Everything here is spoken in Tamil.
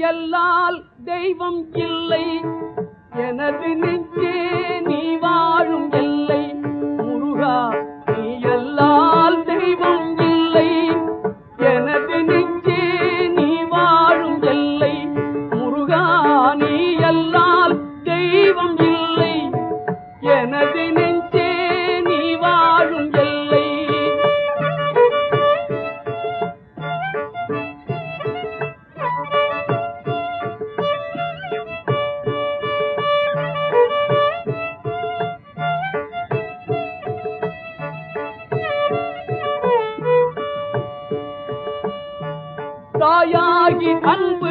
அல்லால் தெய்வம் இல்லை எனது நெஞ்சே நீ வாழும் எல்லை முருகா நீ அல்லால் தெய்வம் இல்லை எனது நெஞ்சே நீ வாழும் எல்லை முருகா நீ அல்லால் தெய்வம் இல்லை எனது நெஞ்சே நீ வாழும் எல்லை. தாயாகி அன்பு